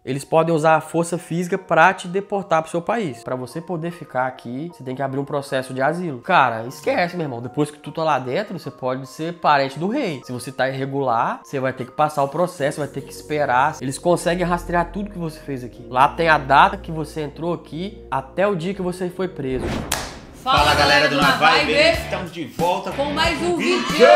eles podem usar a força física pra te deportar pro seu país. Pra você poder ficar aqui, você tem que abrir um processo de asilo. Cara, esquece, meu irmão. Depois que tu tá lá dentro, você pode ser parente do rei. Se você tá irregular, você vai ter que passar o processo, vai ter que esperar. Eles conseguem rastrear tudo que você fez aqui. Lá tem a data que você entrou aqui até o dia que você foi preso. Fala galera do Na Vibe, estamos de volta com mais um vídeo.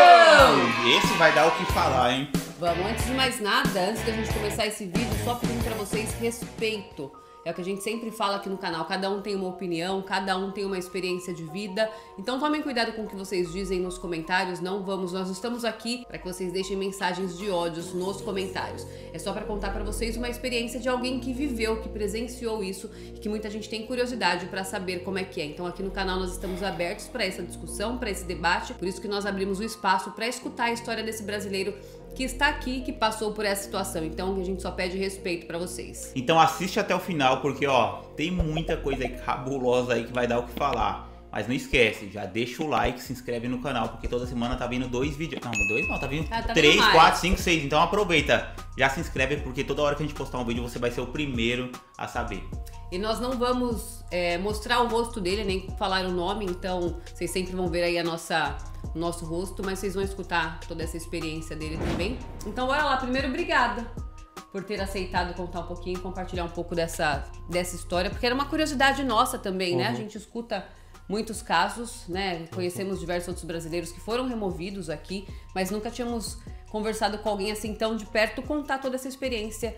E esse vai dar o que falar, hein? Vamos, antes de mais nada, antes da gente começar esse vídeo, só pedindo pra vocês respeito. É o que a gente sempre fala aqui no canal, cada um tem uma opinião, cada um tem uma experiência de vida. Então tomem cuidado com o que vocês dizem nos comentários, nós estamos aqui para que vocês deixem mensagens de ódios nos comentários. É só para contar para vocês uma experiência de alguém que viveu, que presenciou isso e que muita gente tem curiosidade para saber como é que é. Então aqui no canal nós estamos abertos para essa discussão, para esse debate, por isso que nós abrimos o espaço para escutar a história desse brasileiro que está aqui, que passou por essa situação. Então a gente só pede respeito pra vocês. Então assiste até o final, porque ó, tem muita coisa aí cabulosa aí que vai dar o que falar. Mas não esquece, já deixa o like, se inscreve no canal, porque toda semana tá vindo 2 vídeos. Não, 2 não, tá vindo 3, 4, 5, 6. Então aproveita, já se inscreve, porque toda hora que a gente postar um vídeo você vai ser o primeiro a saber. E nós não vamos mostrar o rosto dele, nem falar o nome, então vocês sempre vão ver aí o nosso rosto, mas vocês vão escutar toda essa experiência dele também. Então bora lá, primeiro obrigada por ter aceitado contar um pouquinho, compartilhar um pouco dessa história, porque era uma curiosidade nossa também, né? A gente escuta muitos casos, né? Conhecemos diversos outros brasileiros que foram removidos aqui, mas nunca tínhamos conversado com alguém assim tão de perto, contar toda essa experiência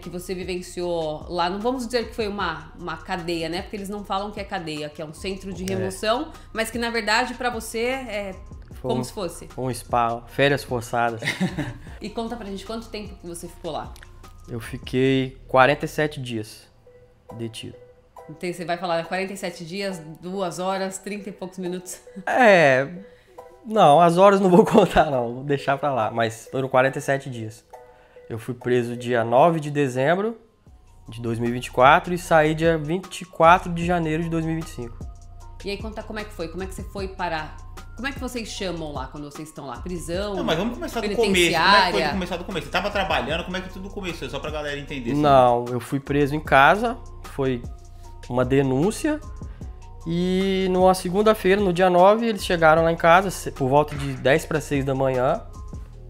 que você vivenciou lá. Não vamos dizer que foi uma cadeia, né? Porque eles não falam que é cadeia, que é um centro de remoção, mas que na verdade pra você é como se fosse. Um spa, férias forçadas. E conta pra gente quanto tempo que você ficou lá. Eu fiquei 47 dias detido. Então você vai falar 47 dias, 2 horas, 30 e poucos minutos. Não, as horas não vou contar não, vou deixar pra lá, mas foram 47 dias. Eu fui preso dia 9 de dezembro de 2024 e saí dia 24 de janeiro de 2025. E aí conta como é que foi, como é que você foi parar? Como é que vocês chamam lá quando vocês estão lá? Prisão? Não, mas vamos começar do começo. Como é que foi começar do começo? Você tava trabalhando, como é que tudo começou? Só pra galera entender. Assim. Não, eu fui preso em casa, foi uma denúncia e numa segunda-feira, no dia 9, eles chegaram lá em casa por volta de 10 para 6 da manhã,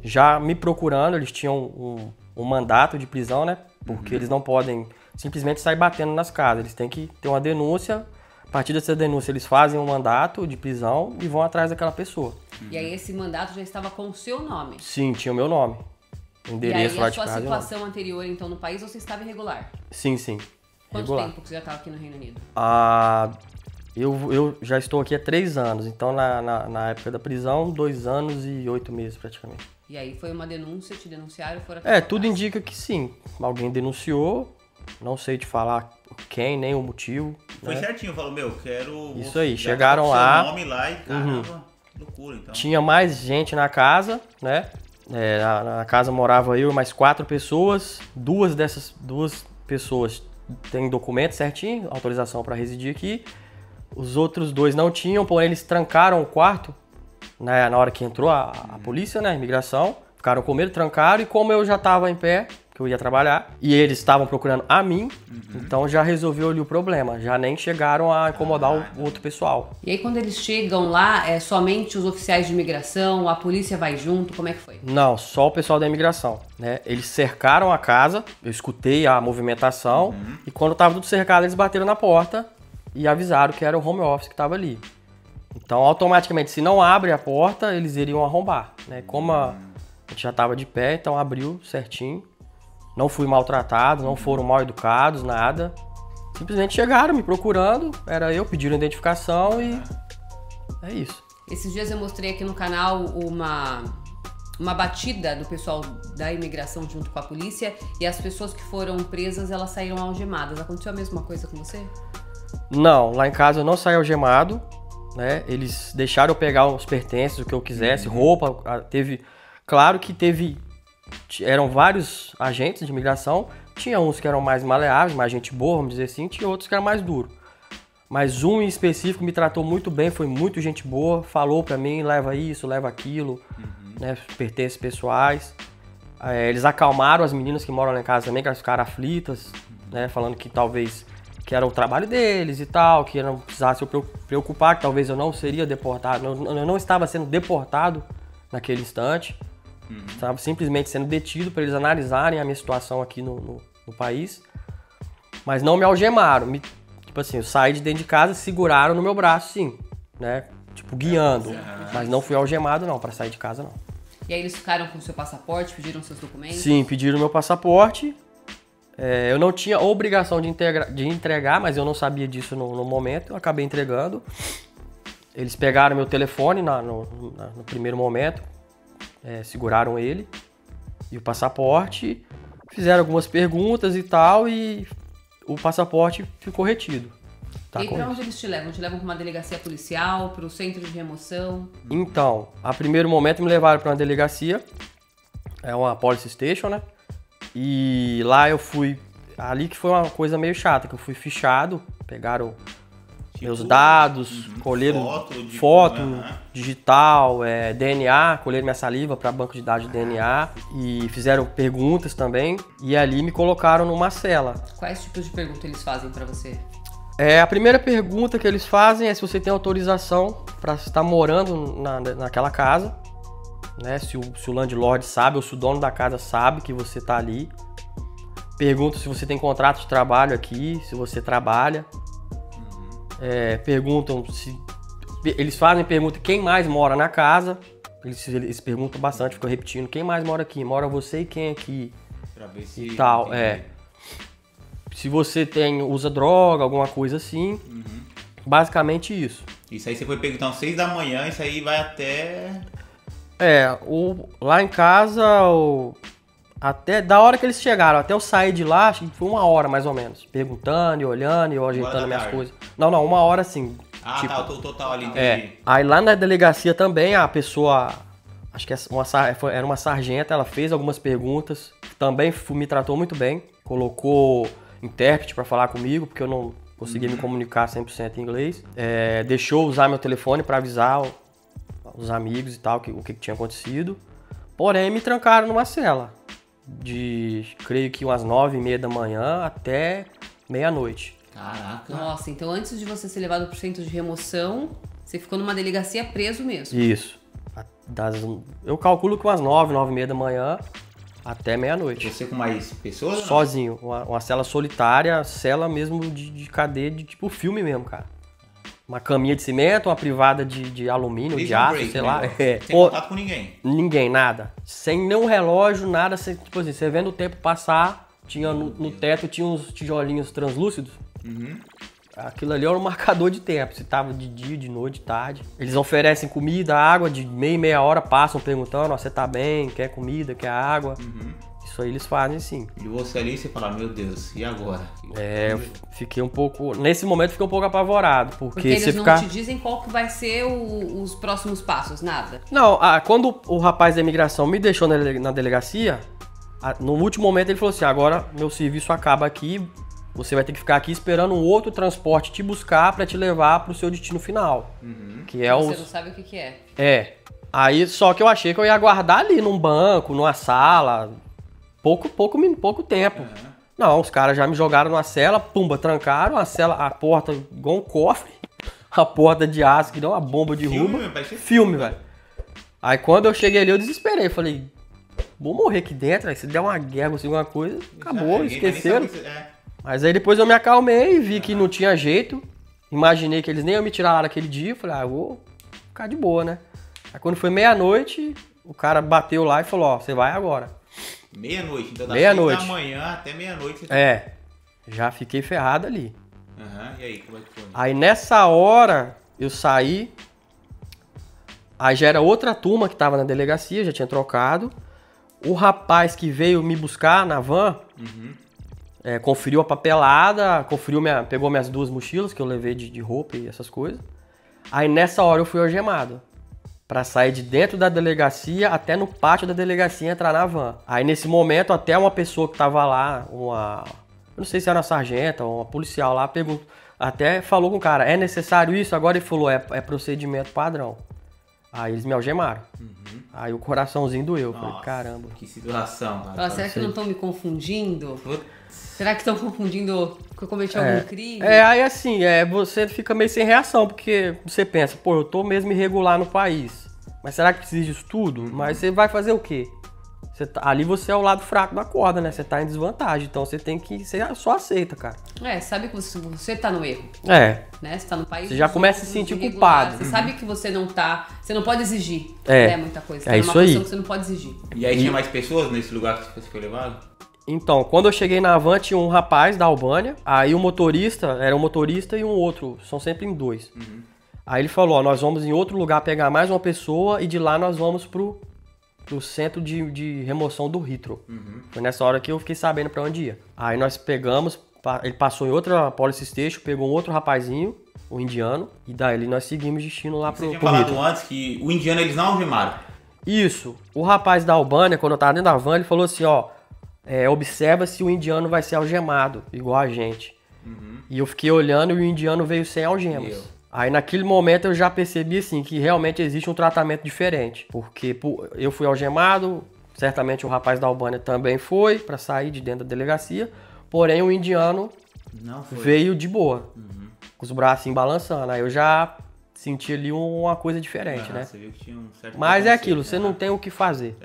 já me procurando. Eles tinham um mandato de prisão, né? Porque eles não podem simplesmente sair batendo nas casas, eles têm que ter uma denúncia. A partir dessa denúncia, eles fazem um mandato de prisão e vão atrás daquela pessoa. E aí esse mandato já estava com o seu nome? Sim, tinha o meu nome. Endereço lá de casa. E a sua situação anterior, então, no país, você estava irregular? Sim. Quanto regular. tempo que você já estava aqui no Reino Unido? Eu já estou aqui há 3 anos, então na época da prisão, 2 anos e 8 meses praticamente. E aí foi uma denúncia, te denunciaram? Tudo indica que sim. Alguém denunciou, não sei te falar quem, nem o motivo. Foi certinho, falou, quero... Isso aí, chegaram lá. Seu nome lá e caramba, loucura então. Tinha mais gente na casa, né? Na casa morava eu e mais 4 pessoas. Duas pessoas têm documento certinho, autorização para residir aqui. Os outros 2 não tinham, porém eles trancaram o quarto, né, na hora que entrou a polícia, né, a imigração. Ficaram com medo, trancaram, e como eu já estava em pé, que eu ia trabalhar, e eles estavam procurando a mim, então já resolveu ali o problema, já nem chegaram a incomodar o outro pessoal. E aí quando eles chegam lá, é somente os oficiais de imigração, a polícia vai junto, como é que foi? Não, só o pessoal da imigração, né? Eles cercaram a casa, eu escutei a movimentação, e quando estava tudo cercado, eles bateram na porta e avisaram que era o home office que estava ali. Então, automaticamente, se não abre a porta, eles iriam arrombar, né? Como a gente já estava de pé, então abriu certinho. Não fui maltratado, não foram mal educados, nada. Simplesmente chegaram me procurando, era eu, pediram identificação e é isso. Esses dias eu mostrei aqui no canal uma batida do pessoal da imigração junto com a polícia, e as pessoas que foram presas, elas saíram algemadas. Aconteceu a mesma coisa com você? Não, lá em casa eu não saí algemado, né? Eles deixaram eu pegar os pertences, o que eu quisesse, roupa, teve... Claro que eram vários agentes de imigração, tinha uns que eram mais maleáveis, mais gente boa, vamos dizer assim, tinha outros que eram mais duros. Mas um em específico me tratou muito bem, foi muito gente boa, falou pra mim, leva isso, leva aquilo, né, pertences pessoais. Eles acalmaram as meninas que moram lá em casa também, que elas ficaram aflitas, né? Falando que talvez que era o trabalho deles e tal, que eu não precisasse eu preocupar, que talvez eu não seria deportado. Eu não estava sendo deportado naquele instante. Estava simplesmente sendo detido para eles analisarem a minha situação aqui no país. Mas não me algemaram. Tipo assim, eu saí de dentro de casa, seguraram no meu braço, sim, né? Tipo, guiando. Mas não fui algemado, não, para sair de casa, não. E aí eles ficaram com o seu passaporte, pediram seus documentos? Sim, pediram meu passaporte. Eu não tinha obrigação de entregar, mas eu não sabia disso no momento. Eu acabei entregando. Eles pegaram meu telefone no primeiro momento. Seguraram ele. E o passaporte. Fizeram algumas perguntas e tal. E o passaporte ficou retido. E pra onde eles te levam? Te levam pra uma delegacia policial, pro centro de remoção? Então, a primeiro momento me levaram pra uma delegacia. É uma police station, né? E lá eu fui... Ali que foi uma coisa meio chata, que eu fui fichado. Pegaram meus dados, colheram foto digital, DNA, colheram minha saliva para banco de dados de DNA. E fizeram perguntas também. E ali me colocaram numa cela. Quais tipos de perguntas eles fazem pra você? A primeira pergunta que eles fazem é se você tem autorização para estar morando naquela casa, né? Se o landlord sabe ou se o dono da casa sabe que você está ali. Perguntam se você tem contrato de trabalho aqui, se você trabalha. Perguntam se... Eles fazem pergunta quem mais mora na casa. Eles perguntam bastante, ficam repetindo. Quem mais mora aqui? Mora você e quem aqui? Pra ver se... E tal, Se você usa droga, alguma coisa assim. Basicamente isso. Isso aí você foi perguntar às 6 da manhã, isso aí vai até... Lá em casa, até da hora que eles chegaram, até eu sair de lá, acho que foi 1 hora mais ou menos. Perguntando e olhando e eu ajeitando minhas coisas. Não, 1 hora assim. Tá, o total ali, entendi. Aí lá na delegacia também, a pessoa, acho que era uma sargenta, ela fez algumas perguntas. Também me tratou muito bem. Colocou intérprete para falar comigo, porque eu não conseguia me comunicar 100% em inglês. Deixou usar meu telefone para avisar os amigos e tal, o que tinha acontecido. Porém, me trancaram numa cela. Creio que umas 9h30 da manhã até meia-noite. Caraca. Nossa, então antes de você ser levado pro centro de remoção, você ficou numa delegacia preso mesmo. Isso. Eu calculo que umas 9h30 da manhã até meia-noite. Você com mais pessoas? Sozinho. Uma cela solitária, cela mesmo de cadeia, de tipo filme mesmo, cara. Uma caminha de cimento, uma privada de alumínio, de aço, sei lá. Sem contato com ninguém? Ninguém, nada. Sem nenhum relógio, nada. Tipo assim, você vendo o tempo passar, tinha no teto tinha uns tijolinhos translúcidos. Aquilo ali era um marcador de tempo. Se tava de dia, de noite, de tarde. Eles oferecem comida, água, de meia hora passam perguntando, você tá bem, quer comida, quer água. Isso aí eles fazem sim. E você ali, você fala, meu Deus, e agora? Eu fiquei um pouco... Nesse momento fiquei um pouco apavorado, porque eles não te dizem qual que vai ser os próximos passos, nada? Não, quando o rapaz da imigração me deixou na delegacia, no último momento ele falou assim, agora meu serviço acaba aqui, você vai ter que ficar aqui esperando um outro transporte te buscar pra te levar pro seu destino final. Que você não sabe o que é. Aí só que eu achei que eu ia aguardar ali num banco, numa sala... Pouco tempo. Não, os caras já me jogaram numa cela, pumba, trancaram a porta igual um cofre, a porta de aço que deu uma bomba de rumo. Filme, velho. Aí quando eu cheguei ali, eu desesperei, falei, vou morrer aqui dentro, véio. Se der uma guerra, se alguma coisa, acabou, esqueceram. Mas aí depois eu me acalmei, vi que não tinha jeito, imaginei que eles nem iam me tirar lá naquele dia, falei, eu vou ficar de boa, né? Aí quando foi meia-noite, o cara bateu lá e falou, você vai agora. Meia-noite, então das 6 da manhã até meia-noite. Já fiquei ferrado ali. E aí, como é que foi? Aí nessa hora eu saí, aí já era outra turma que tava na delegacia, já tinha trocado. O rapaz que veio me buscar na van, conferiu a papelada, pegou minhas 2 mochilas que eu levei de roupa e essas coisas. Aí nessa hora eu fui algemado. Pra sair de dentro da delegacia até no pátio da delegacia e entrar na van. Aí nesse momento até uma pessoa que tava lá, eu não sei se era uma sargenta ou uma policial lá, até falou com o cara, é necessário isso? Agora ele falou, é procedimento padrão. Aí eles me algemaram. Aí o coraçãozinho doeu. Falei, caramba. Que situação, cara. Será que não estão me confundindo? Será que estão confundindo que eu cometi algum crime? Aí assim, você fica meio sem reação, porque você pensa, pô, eu tô mesmo irregular no país. Mas será que precisa disso tudo? Mas você vai fazer o quê? Ali você é o lado fraco da corda, né? Você tá em desvantagem, então você tem que... Você só aceita, cara. Sabe que você tá no erro. Né? Você tá no país... Você já começa a se sentir culpado. Você sabe que você não tá... Você não pode exigir, muita coisa. É isso aí. Que você não pode exigir. E aí tinha mais pessoas nesse lugar que você foi levado? Então, quando eu cheguei na van, tinha um rapaz da Albânia. Aí o motorista, era um motorista e um outro. São sempre em dois. Aí ele falou, ó, nós vamos em outro lugar pegar mais uma pessoa e de lá nós vamos pro centro de remoção do Heathrow. Foi nessa hora que eu fiquei sabendo pra onde ia. Aí nós pegamos, ele passou em outra police station, pegou um outro rapazinho, o indiano, e daí nós seguimos destino lá pro Heathrow. Você tinha falado antes que o indiano eles não algemaram. Isso. O rapaz da Albânia, quando eu tava dentro da van, ele falou assim, ó, observa se o indiano vai ser algemado, igual a gente. E eu fiquei olhando e o indiano veio sem algemas. Aí naquele momento eu já percebi assim que realmente existe um tratamento diferente. Porque eu fui algemado, certamente o rapaz da Albânia também foi para sair de dentro da delegacia. Porém o indiano veio de boa, com os braços balançando. Aí eu já senti ali uma coisa diferente, né? Você viu que tinha um certo Mas é aquilo, você não tem o que fazer.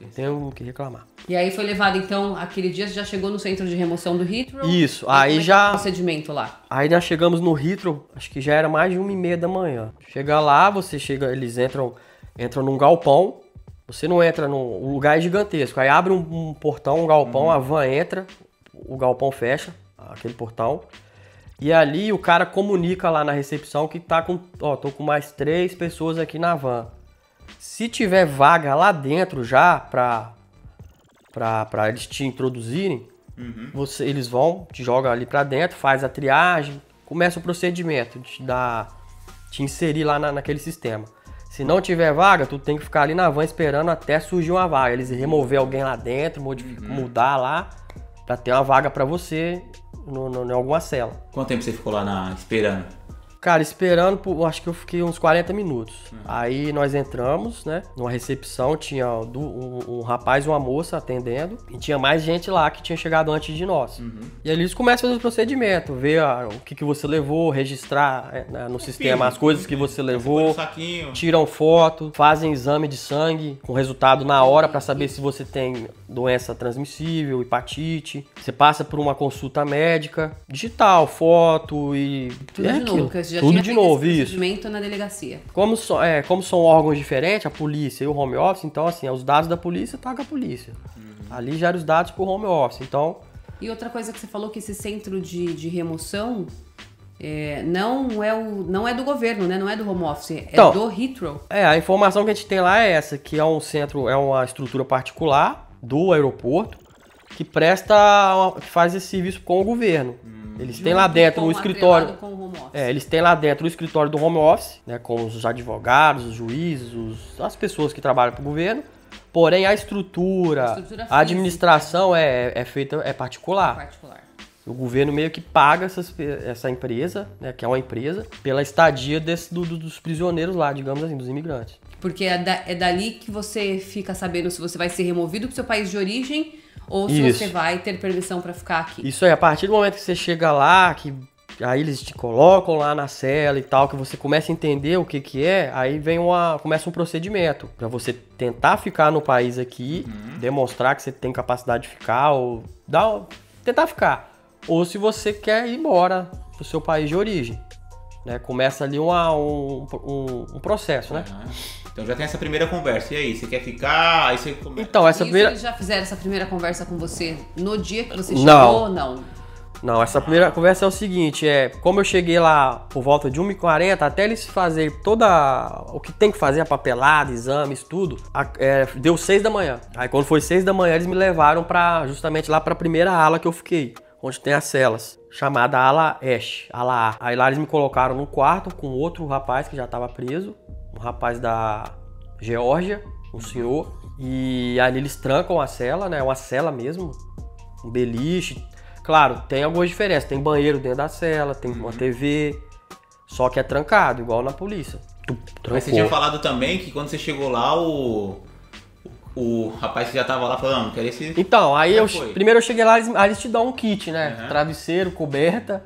Não tem o que reclamar. E aí foi levado, então, aquele dia você já chegou no centro de remoção do Heathrow? Isso, aí já... O procedimento lá? Aí nós chegamos no Heathrow, acho que já era mais de 1h30 da manhã. Chega lá, eles entram num galpão, você não entra o lugar é gigantesco. Aí abre um portão, um galpão, a van entra, o galpão fecha, aquele portão. E ali o cara comunica lá na recepção que tá tô com mais 3 pessoas aqui na van. Se tiver vaga lá dentro já pra eles te introduzirem, eles vão, te jogam ali pra dentro, faz a triagem, começa o procedimento de te inserir lá naquele sistema. Se não tiver vaga, tu tem que ficar ali na van esperando até surgir uma vaga. Eles remover alguém lá dentro, mudar lá, pra ter uma vaga pra você em alguma cela. Quanto tempo você ficou lá esperando? Cara, esperando, acho que eu fiquei uns 40 minutos. Aí nós entramos, né? Numa recepção, tinha um rapaz e uma moça atendendo. E tinha mais gente lá que tinha chegado antes de nós. E ali eles começam a fazer o procedimento, ver o que você levou, registrar no sistema as coisas que você levou. Tiram foto, fazem exame de sangue com resultado na hora para saber se você tem doença transmissível, hepatite. Você passa por uma consulta médica, digital, foto e... Tudo de novo, isso. Procedimento na delegacia. Como são órgãos diferentes, a polícia e o home office, então assim, os dados da polícia tá com a polícia. Ali já eram os dados pro home office, então... E outra coisa que você falou, que esse centro de remoção não é do governo, né? Não é do home office, então, do Heathrow. A informação que a gente tem lá é essa, que é um centro, é uma estrutura particular do aeroporto, que faz esse serviço com o governo. Eles têm lá dentro o escritório. Eles têm lá dentro o escritório do home office, né, com os advogados, os juízes, as pessoas que trabalham para o governo. Porém, a estrutura a administração é feita, é particular. O governo meio que paga essa empresa, né, que é uma empresa, pela estadia dos prisioneiros lá, digamos assim, dos imigrantes. Porque é dali que você fica sabendo se você vai ser removido pro seu país de origem ou se você vai ter permissão para ficar aqui. Isso aí, a partir do momento que você chega lá, que aí eles te colocam lá na cela e tal, que você começa a entender o que é, aí começa um procedimento para você tentar ficar no país aqui, demonstrar que você tem capacidade de ficar, ou tentar ficar. Ou se você quer ir embora pro seu país de origem. Né? Começa ali um processo, né? Então já tem essa primeira conversa. E aí, você quer ficar? Aí você começa. Então, eles já fizeram essa primeira conversa com você no dia que você chegou ou não? Não, essa primeira conversa é o seguinte, como eu cheguei lá por volta de 1h40, até eles fazerem o que tem que fazer, a papelada, exames, tudo, deu 6 da manhã. Aí quando foi 6 da manhã, eles me levaram justamente lá pra primeira ala que eu fiquei, onde tem as celas, chamada ala Ash, ala A. Aí lá eles me colocaram num quarto com outro rapaz que já estava preso, um rapaz da Geórgia, um senhor, e ali eles trancam a cela, né, uma cela mesmo, um beliche. Claro, tem algumas diferenças, tem banheiro dentro da cela, tem uma TV, só que é trancado, igual na polícia. Mas você tinha falado também que quando você chegou lá, o rapaz que já tava lá falando, não, quero esse... Então, aí primeiro eu cheguei lá, eles te dão um kit, né? Uhum. Travesseiro, coberta,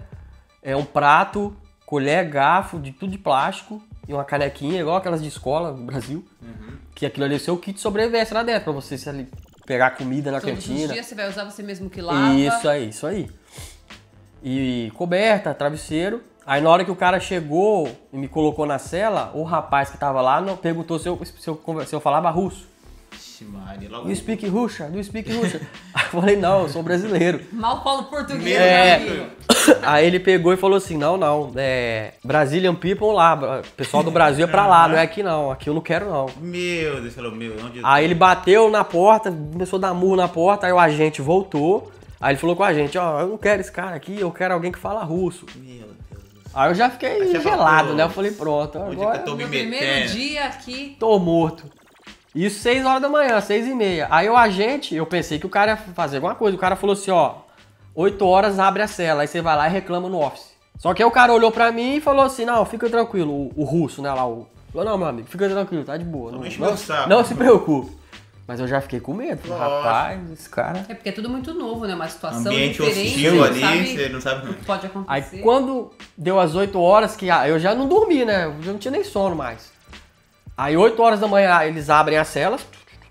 um prato, colher, garfo, de tudo de plástico e uma canequinha, igual aquelas de escola no Brasil. Uhum. Que aquilo ali é o seu kit de sobrevivência lá dentro, pra você ali pegar comida na cantina. Todos os dias você vai usar você mesmo que lava. Isso aí. E coberta, travesseiro. Aí na hora que o cara chegou e me colocou na cela, o rapaz que tava lá perguntou se eu falava russo. Maria, logo... Do you speak Russian? Aí eu falei, não, eu sou brasileiro. Mal falo português, Aí ele pegou e falou assim, não, Brazilian people lá, o pessoal do Brasil é pra lá, não é aqui não, aqui eu não quero não. Meu Deus, falou, onde eu... Aí ele bateu na porta, começou a dar murro na porta, aí o agente voltou, aí ele falou com a gente, eu não quero esse cara aqui, eu quero alguém que fala russo. Meu Deus. Aí eu já fiquei gelado, né, eu falei, pronto, agora... No primeiro dia aqui... Tô morto. Isso 6 horas da manhã, 6h30. Aí o agente, eu pensei que o cara ia fazer alguma coisa. O cara falou assim, 8 horas abre a cela. Aí você vai lá e reclama no office. Só que aí o cara olhou pra mim e falou assim, não, fica tranquilo. O russo, né, lá, falou, não, meu amigo, fica tranquilo, tá de boa. Não se preocupe. Mas eu já fiquei com medo. Rapaz, esse cara... É porque é tudo muito novo, né? Uma situação ambiente diferente. Hostil ali, você não sabe o que pode acontecer. Aí quando deu as 8 horas, que eu já não dormi, né? Eu já não tinha nem sono mais. Aí 8 horas da manhã eles abrem as celas,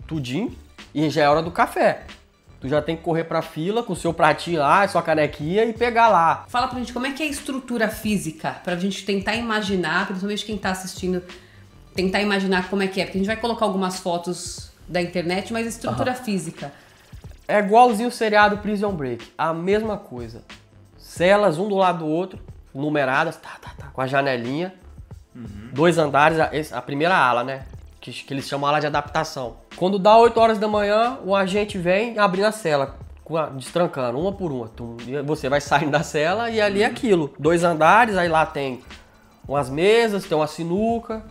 tudinho, e já é hora do café. Tu já tem que correr pra fila com o seu pratinho lá, sua canequinha e pegar lá. Fala pra gente como é que é a estrutura física, pra gente tentar imaginar, principalmente quem tá assistindo, tentar imaginar como é que é. Porque a gente vai colocar algumas fotos da internet, mas a estrutura física. É igualzinho o seriado Prison Break, a mesma coisa. Celas um do lado do outro, numeradas, com a janelinha. 2 andares, a primeira ala, né? Que eles chamam ala de adaptação. Quando dá 8 horas da manhã, o agente vem abrindo a cela, destrancando, uma por uma. Você vai saindo da cela e ali é aquilo. 2 andares, aí lá tem umas mesas, tem uma sinuca,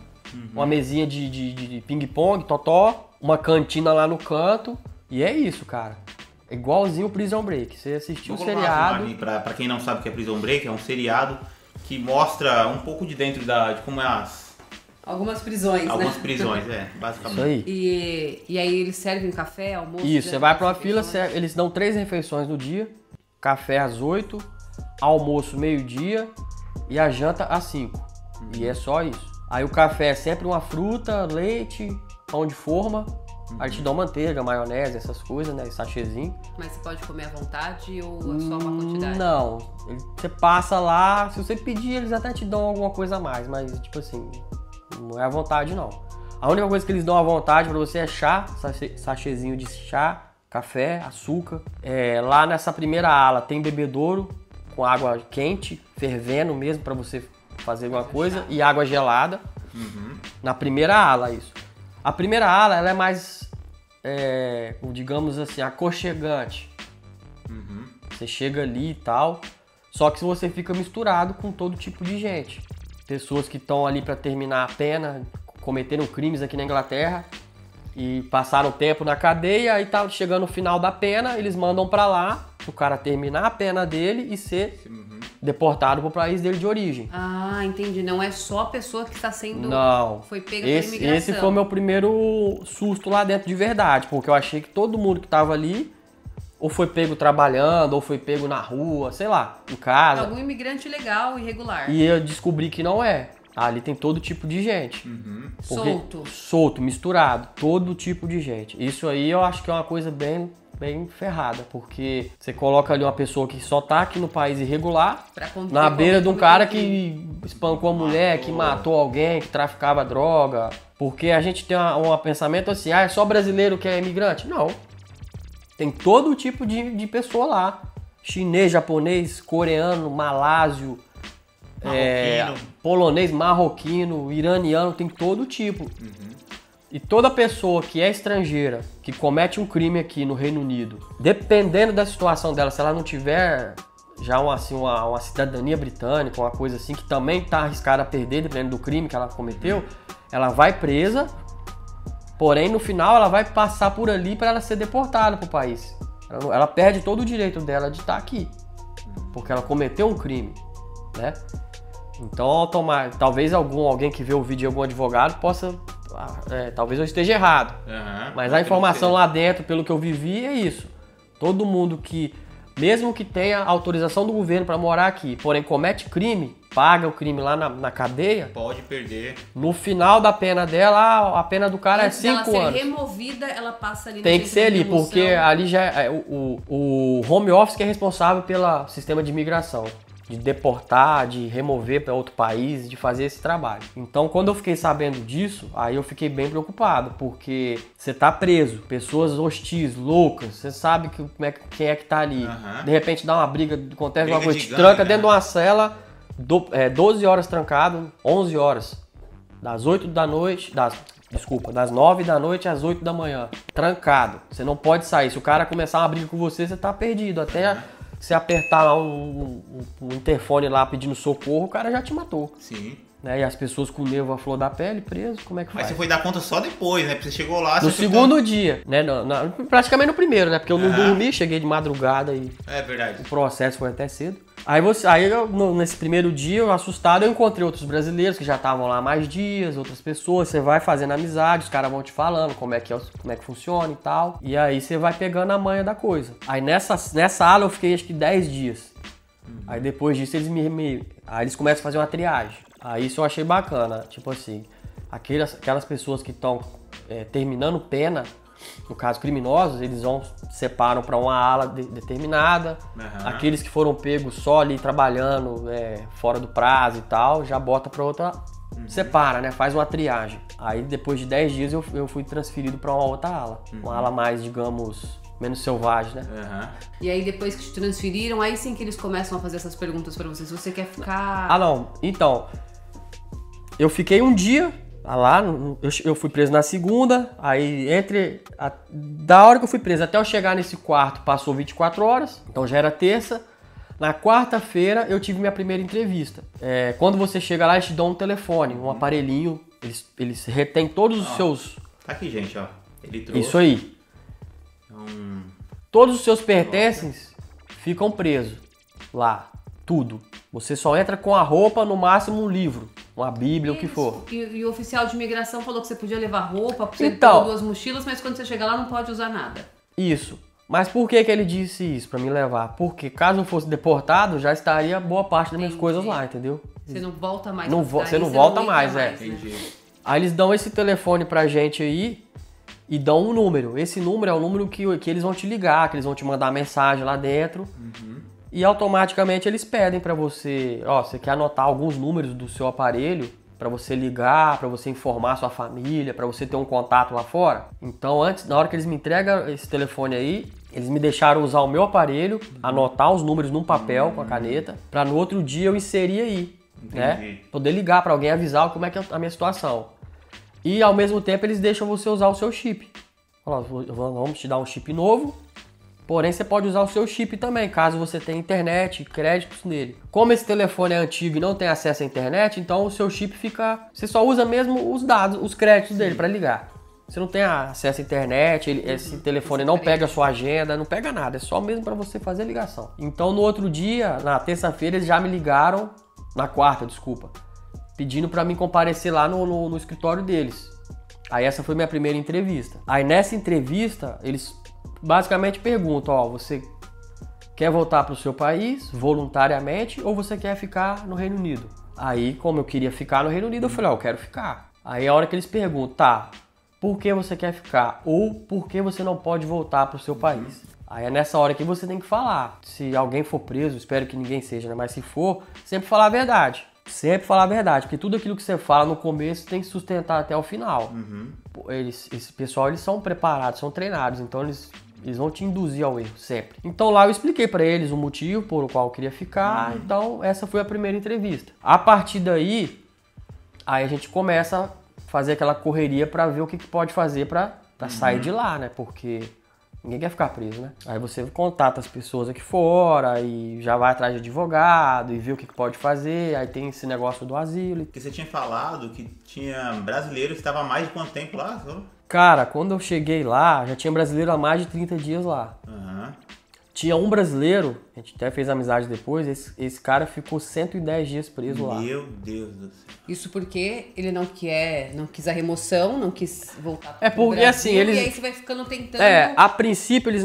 uma mesinha de ping-pong, totó, uma cantina lá no canto. E é isso, cara. É igualzinho o Prison Break. Você assistiu o seriado... Pra quem não sabe o que é Prison Break, é um seriado que mostra um pouco de dentro de como é algumas prisões, algumas prisões, basicamente. Isso aí. E aí eles servem café, almoço? Isso, você vai pra uma fila, eles dão 3 refeições no dia. Café às 8, almoço meio-dia e a janta às 5. E é só isso. Aí o café é sempre uma fruta, leite, pão de forma. Aí te dão manteiga, maionese, essas coisas, né? Sachêzinho. Mas você pode comer à vontade ou é só uma quantidade? Não. Você passa lá, se você pedir, eles até te dão alguma coisa a mais. Mas, tipo assim, não é à vontade, não. A única coisa que eles dão à vontade pra você é chá, sachêzinho de chá, café, açúcar. Lá nessa primeira ala tem bebedouro com água quente, fervendo mesmo pra você fazer alguma coisa. E água gelada. Na primeira ala, isso. A primeira ala, ela é mais, digamos assim, aconchegante. Você chega ali e tal, só que você fica misturado com todo tipo de gente. Pessoas que estão ali para terminar a pena, cometeram crimes aqui na Inglaterra e passaram tempo na cadeia, aí tá chegando no final da pena, eles mandam para lá, o cara terminar a pena dele e ser deportado pro país dele de origem. Ah, entendi. Não é só a pessoa que está sendo... Não. Foi pega pela imigração. Esse foi o meu primeiro susto lá dentro de verdade, porque eu achei que todo mundo que tava ali ou foi pego trabalhando, ou foi pego na rua, sei lá, em casa. Algum imigrante legal, irregular. E eu descobri que não é. Ali tem todo tipo de gente. Solto, misturado. Todo tipo de gente. Isso aí eu acho que é uma coisa bem ferrada, porque você coloca ali uma pessoa que só tá aqui no país irregular, na beira de um cara que espancou a mulher, que matou alguém, que traficava droga. Porque a gente tem um pensamento assim, é só brasileiro que é imigrante? Não. Tem todo tipo de pessoa lá. Chinês, japonês, coreano, malásio, polonês, marroquino, iraniano, tem todo tipo. E toda pessoa que é estrangeira, que comete um crime aqui no Reino Unido, dependendo da situação dela, se ela não tiver já uma cidadania britânica, uma coisa assim, que também está arriscada a perder, dependendo do crime que ela cometeu, ela vai presa, porém no final ela vai passar por ali para ela ser deportada para o país. Ela perde todo o direito dela de estar aqui, porque ela cometeu um crime, né? Então, talvez alguém que vê o vídeo de algum advogado possa... talvez eu esteja errado. Mas a informação lá dentro, pelo que eu vivi, é isso. Todo mundo que, mesmo que tenha autorização do governo para morar aqui, porém comete crime, paga o crime lá na cadeia... Pode perder. No final da pena dela, a pena do cara Antes é 5 anos. Ela ser removida, ela passa ali... Tem que ser ali, porque ali já é o home office que é responsável pelo sistema de imigração. De deportar, de remover para outro país, de fazer esse trabalho. Então, quando eu fiquei sabendo disso, aí eu fiquei bem preocupado, porque você tá preso, pessoas hostis, loucas, você sabe quem é que tá ali. De repente dá uma briga, acontece uma coisa, te tranca dentro de uma cela, 12 horas trancado, 11 horas, das 8 da noite, das 9 da noite às 8 da manhã, trancado. Você não pode sair. Se o cara começar uma briga com você, você tá perdido. Até você apertar lá um interfone lá pedindo socorro, o cara já te matou. Sim. Né? E as pessoas com nervo à flor da pele, preso, como é que faz? Mas você foi dar conta só depois, né? Porque você chegou lá... No segundo dia, né? Praticamente no primeiro, né? Porque eu não dormi, cheguei de madrugada e... É verdade. O processo foi até cedo. Nesse primeiro dia, eu assustado, eu encontrei outros brasileiros que já estavam lá há mais dias, outras pessoas, você vai fazendo amizade, os caras vão te falando como é que funciona e tal. E aí você vai pegando a manha da coisa. Aí nessa aula eu fiquei acho que 10 dias. Aí depois disso aí eles começam a fazer uma triagem. Aí isso eu achei bacana, tipo assim, aquelas pessoas que estão terminando pena, no caso criminosos, eles separam para uma ala determinada. Aqueles que foram pegos só ali trabalhando fora do prazo e tal, já bota para outra, separa, né? Faz uma triagem. Aí depois de 10 dias eu fui transferido para uma outra ala, uma ala mais, digamos, menos selvagem, né? E aí depois que te transferiram, aí sim que eles começam a fazer essas perguntas para você, se você quer ficar... Não, então, eu fiquei um dia lá, eu fui preso na segunda, aí da hora que eu fui preso até eu chegar nesse quarto passou 24 horas, então já era terça. Na quarta-feira eu tive minha primeira entrevista. Quando você chega lá, eles te dão um telefone, um aparelhinho, eles retêm todos os seus... Tá aqui, gente, ó. Ele trouxe. Isso aí. Todos os seus pertences ficam presos lá, tudo. Você só entra com a roupa, no máximo um livro, uma bíblia, o que for. E o oficial de imigração falou que você podia levar roupa, você pôr 2 mochilas, mas quando você chegar lá não pode usar nada. Isso. Mas por que ele disse isso pra me levar? Porque caso eu fosse deportado, já estaria boa parte das minhas coisas lá, entendeu? Você não volta mais. Você não volta mais, Entendi. Né? Aí eles dão esse telefone pra gente aí e dão um número. Esse número é o número que eles vão te ligar, que eles vão te mandar mensagem lá dentro. E automaticamente eles pedem pra você, você quer anotar alguns números do seu aparelho pra você ligar, pra você informar sua família, pra você ter um contato lá fora. Então na hora que eles me entregam esse telefone aí, eles me deixaram usar o meu aparelho, anotar os números num papel com a caneta, pra no outro dia eu inserir aí, né? Poder ligar pra alguém, avisar como é que é a minha situação. E ao mesmo tempo eles deixam você usar o seu chip. Vamos te dar um chip novo, porém você pode usar o seu chip também, caso você tenha internet, créditos nele. Como esse telefone é antigo e não tem acesso à internet, então o seu chip você só usa mesmo os dados, os créditos dele para ligar. Você não tem acesso à internet, esse telefone não pega a sua agenda, não pega nada, é só mesmo para você fazer a ligação. Então no outro dia, na terça-feira, eles já me ligaram, na quarta, desculpa, pedindo para mim comparecer lá no escritório deles. Aí essa foi minha primeira entrevista. Aí nessa entrevista, eles basicamente perguntam, você quer voltar para o seu país voluntariamente ou você quer ficar no Reino Unido? Aí, como eu queria ficar no Reino Unido, eu falei, eu quero ficar. Aí a hora que eles perguntam, por que você quer ficar? Ou por que você não pode voltar para o seu país? Aí é nessa hora que você tem que falar. Se alguém for preso, espero que ninguém seja, né? Mas se for, sempre falar a verdade. Sempre falar a verdade, porque tudo aquilo que você fala no começo tem que sustentar até o final. Esse pessoal, eles são preparados, são treinados, então eles vão te induzir ao erro, sempre. Então lá eu expliquei pra eles o motivo por qual eu queria ficar, então essa foi a primeira entrevista. A partir daí, aí a gente começa a fazer aquela correria pra ver o que pode fazer pra sair de lá, né? Porque ninguém quer ficar preso, né? Aí você contata as pessoas aqui fora e já vai atrás de advogado e vê o que pode fazer. Aí tem esse negócio do asilo. Porque você tinha falado que tinha brasileiro que estava há mais de quanto tempo lá? Cara, quando eu cheguei lá, já tinha brasileiro há mais de 30 dias lá. Tinha um brasileiro, a gente até fez amizade depois, esse cara ficou 110 dias preso lá. Meu Deus do céu. Isso porque ele não quis a remoção, não quis voltar pro porque Brasil, assim, eles... E aí você vai ficando tentando... A princípio eles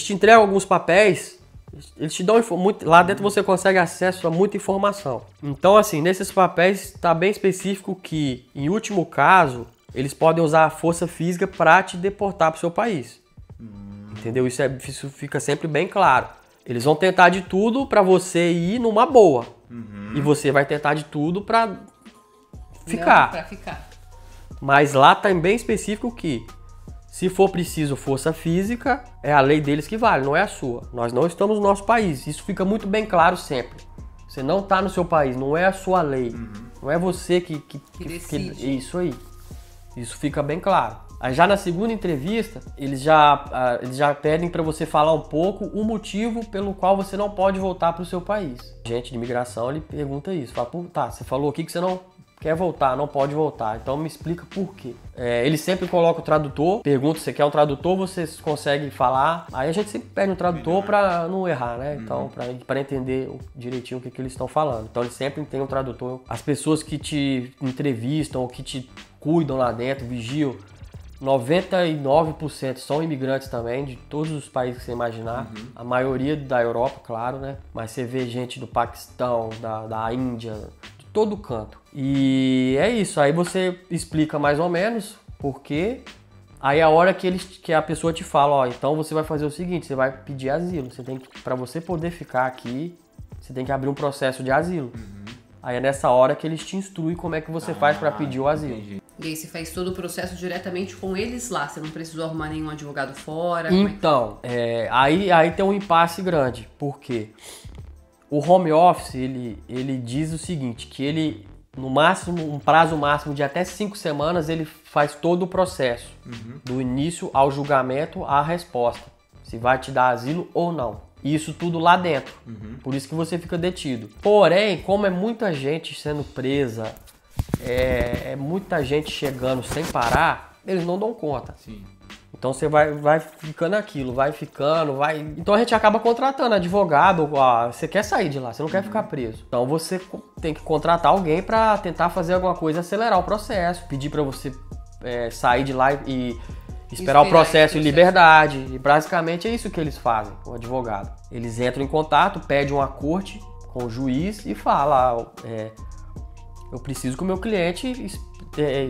te entregam alguns papéis, eles te dão muito, lá dentro você consegue acesso a muita informação. Então assim, nesses papéis está bem específico que, em último caso, eles podem usar a força física para te deportar para o seu país. Entendeu? Isso fica sempre bem claro. Eles vão tentar de tudo para você ir numa boa. E você vai tentar de tudo para ficar. Pra ficar. Mas lá tá bem específico que, se for preciso força física, é a lei deles que vale, não é a sua. Nós não estamos no nosso país. Isso fica muito bem claro sempre. Você não tá no seu país, não é a sua lei. Não é você que decide. Isso aí. Isso fica bem claro. Aí já na segunda entrevista, eles já pedem para você falar um pouco o motivo pelo qual você não pode voltar para o seu país. O agente de imigração, ele pergunta isso. Fala, tá, você falou aqui que você não quer voltar, não pode voltar. Então me explica por quê. Ele sempre coloca o tradutor, pergunta se você quer um tradutor, você consegue falar. Aí a gente sempre pede um tradutor para não errar, né? Então, para entender direitinho o que eles estão falando. Então eles sempre têm um tradutor. As pessoas que te entrevistam ou que te cuidam lá dentro, vigiam, 99% são imigrantes também, de todos os países que você imaginar. A maioria da Europa, claro, né? Mas você vê gente do Paquistão, da Índia, de todo canto. E é isso, aí você explica mais ou menos por quê. Aí a hora que a pessoa te fala, ó, então você vai fazer o seguinte, você vai pedir asilo. Para você poder ficar aqui, você tem que abrir um processo de asilo. Aí é nessa hora que eles te instruem como é que você faz para pedir o asilo. Entendi. E aí você faz todo o processo diretamente com eles lá, você não precisou arrumar nenhum advogado fora? Então, aí tem um impasse grande, porque o home office, ele diz o seguinte, que ele, no máximo, um prazo máximo de até 5 semanas, ele faz todo o processo, do início ao julgamento à resposta, se vai te dar asilo ou não. Isso tudo lá dentro, por isso que você fica detido. Porém, como é muita gente sendo presa, muita gente chegando sem parar, eles não dão conta. Sim. Então você vai ficando aquilo, Então a gente acaba contratando advogado, você quer sair de lá, você não quer ficar preso. Então você tem que contratar alguém para tentar fazer alguma coisa, acelerar o processo, pedir para você sair de lá e esperar o processo em liberdade. E basicamente é isso que eles fazem, o advogado. Eles entram em contato, pedem uma corte com o juiz e falam, eu preciso que o meu cliente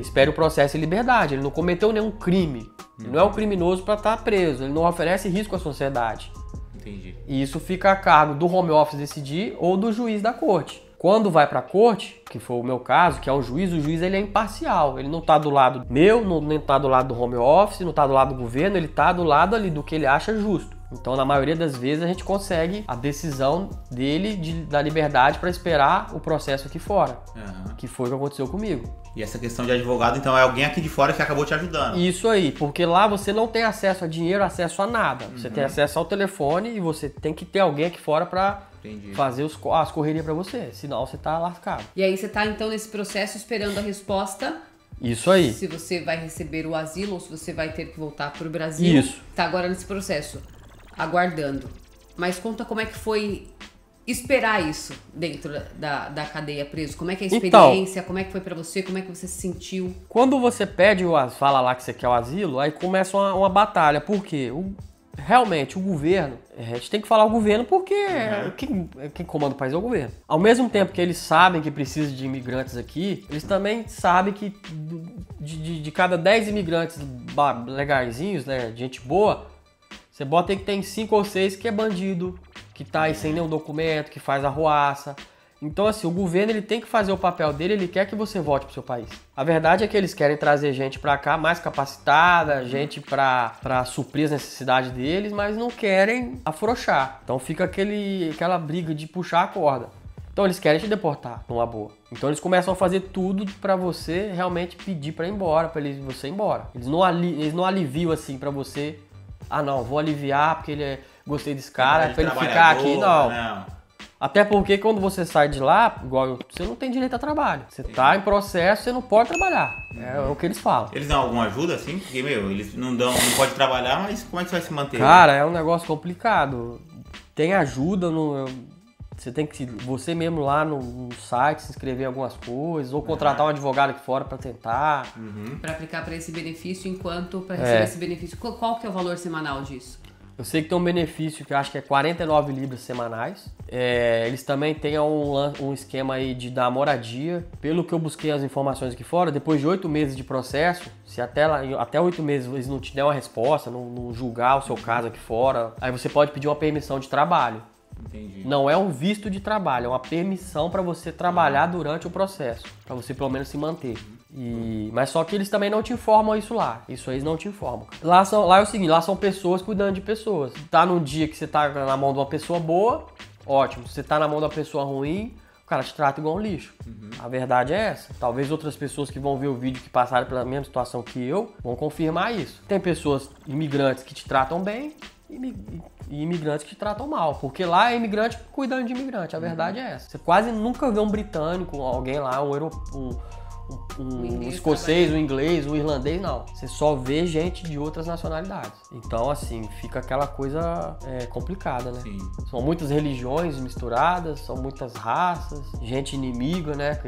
espere o processo em liberdade. Ele não cometeu nenhum crime. Ele não é um criminoso para estar preso. Ele não oferece risco à sociedade. Entendi. E isso fica a cargo do home office decidir ou do juiz da corte. Quando vai para a corte, que foi o meu caso, que é o juiz ele é imparcial. Ele não está do lado meu, nem está do lado do home office, não está do lado do governo, ele está do lado ali do que ele acha justo. Então, na maioria das vezes, a gente consegue a decisão dele da liberdade para esperar o processo aqui fora. Que foi o que aconteceu comigo. E essa questão de advogado, então, é alguém aqui de fora que acabou te ajudando. Isso aí, porque lá você não tem acesso a dinheiro, acesso a nada. Você tem acesso ao telefone e você tem que ter alguém aqui fora para fazer as correrias para você. Senão você tá lascado. E aí você tá, então, nesse processo esperando a resposta. Isso aí. Se você vai receber o asilo ou se você vai ter que voltar pro Brasil. Isso. Tá agora nesse processo, aguardando. Mas conta como é que foi esperar isso dentro da cadeia preso. Como é que é a experiência? Então, como é que foi pra você? Como é que você se sentiu? Quando você fala lá que você quer o asilo, aí começa uma batalha. Por quê? Realmente, o governo, a gente tem que falar o governo porque quem comanda o país é o governo. Ao mesmo tempo que eles sabem que precisa de imigrantes aqui, eles também sabem que de cada 10 imigrantes legaizinhos, né, gente boa, você bota aí que tem 5 ou 6 que é bandido, que tá aí sem nenhum documento, que faz arruaça. Então, assim, o governo ele tem que fazer o papel dele, ele quer que você volte pro seu país. A verdade é que eles querem trazer gente pra cá mais capacitada, gente pra suprir as necessidades deles, mas não querem afrouxar. Então fica aquela briga de puxar a corda. Então eles querem te deportar, numa boa. Então eles começam a fazer tudo pra você realmente pedir pra ir embora, pra você ir embora. Eles não aliviam assim pra você, não, vou aliviar porque gostei desse cara, pra ele ficar aqui, não. Até porque quando você sai de lá, igual você não tem direito a trabalho. Você tá em processo, você não pode trabalhar. É o que eles falam. Eles dão alguma ajuda, assim? Porque, eles não pode trabalhar, mas como é que você vai se manter? Cara, é um negócio complicado. Tem ajuda Você tem que, você mesmo lá no site, se inscrever em algumas coisas, ou contratar um advogado aqui fora para tentar. Para aplicar para esse benefício, enquanto para receber esse benefício. Qual que é o valor semanal disso? Eu sei que tem um benefício que eu acho que é 49 libras semanais. Eles também têm um esquema aí de dar moradia. Pelo que eu busquei as informações aqui fora, depois de 8 meses de processo, se até 8 meses eles não te der uma resposta, não julgar o seu caso aqui fora, aí você pode pedir uma permissão de trabalho. Entendi. Não é um visto de trabalho, é uma permissão para você trabalhar durante o processo, para você pelo menos se manter. Mas só que eles também não te informam isso lá. Isso aí eles não te informam. Lá é o seguinte, lá são pessoas cuidando de pessoas. Tá num dia que você tá na mão de uma pessoa boa, ótimo. Se você tá na mão de uma pessoa ruim, o cara te trata igual um lixo. A verdade é essa. Talvez outras pessoas que vão ver o vídeo que passaram pela mesma situação que eu vão confirmar isso. Tem pessoas, imigrantes, que te tratam bem e imigrantes que te tratam mal. Porque lá é imigrante cuidando de imigrante. A verdade é essa. Você quase nunca vê um britânico, alguém lá, um escocês, um inglês, um irlandês, não. Você só vê gente de outras nacionalidades. Então, assim, fica aquela coisa complicada, né? Sim. São muitas religiões misturadas, são muitas raças, gente inimiga, né?